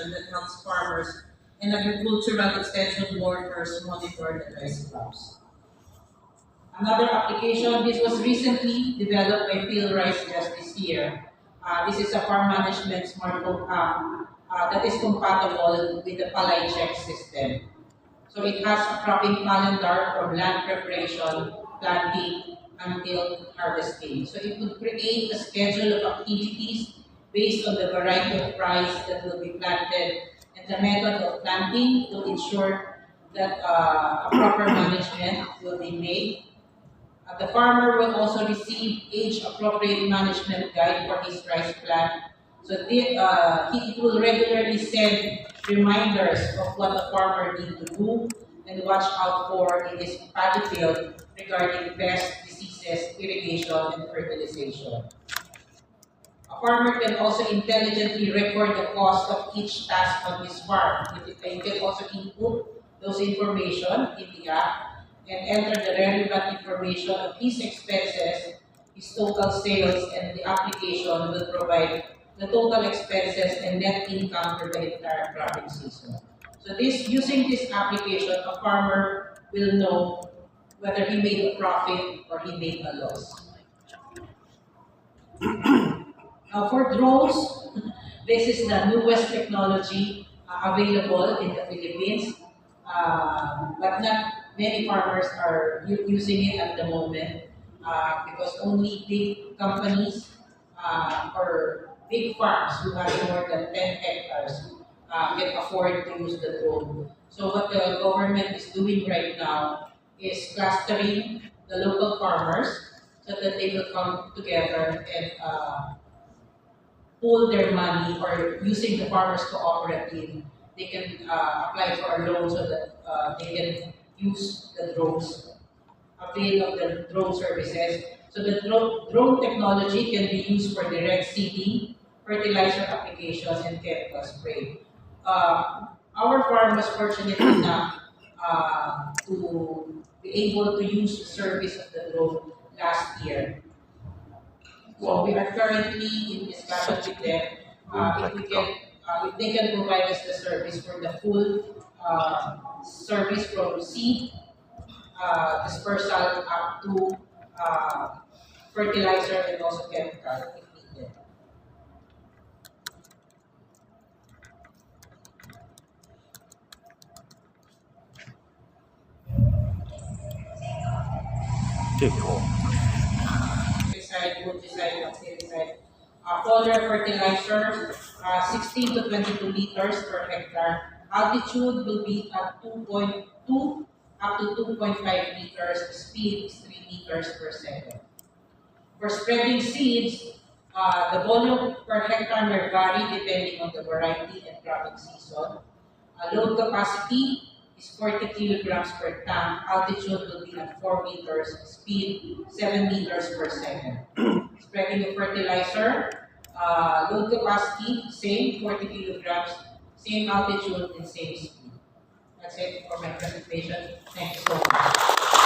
application that helps farmers and agricultural extension workers monitor the rice crops. Another application, this was recently developed by PhilRice just this year. This is a farm management smartphone app that is compatible with the Palay Check system. So it has a cropping calendar from land preparation, planting, until harvesting. So it would create a schedule of activities based on the variety of rice that will be planted and the method of planting to ensure that a proper management will be made. The farmer will also receive age-appropriate management guide for his rice plant. So he will regularly send reminders of what the farmer needs to do and watch out for in his paddy field regarding pests, diseases, irrigation, and fertilization. A farmer can also intelligently record the cost of each task on his farm. He can also input those information in the app and enter the relevant information of his expenses, his total sales, and the application will provide the total expenses and net income for the entire cropping season. So using this application, a farmer will know whether he made a profit or he made a loss. Now for drones, this is the newest technology available in the Philippines, but not many farmers are using it at the moment because only big companies or big farms who have more than 10 hectares can afford to use the drone. So what the government is doing right now is clustering the local farmers so that they will come together and pool their money, or using the farmers cooperative, they can apply for a loan so that they can use the drones, avail of the drone services. So the drone technology can be used for direct seeding, fertilizer application, and chemical spray. Our farm was fortunate enough to be able to use the service of the drone last year. So we are currently in discussion with them if they can provide us the service for the full service from seed dispersal up to fertilizer and also chemical if needed. Pesticide, fungicide, bactericide. Foliar fertilizer, 16 to 22 liters per hectare. Altitude will be at 2.2 up to 2.5 meters. Speed is 3 meters per second. For spreading seeds, the volume per hectare may vary depending on the variety and cropping season. Load capacity is 40 kilograms per ton. Altitude will be at 4 meters. Speed 7 meters per second. Spreading of fertilizer, load capacity, same 40 kilograms, same altitude, and same speed. That's it for my presentation. Thank you so much.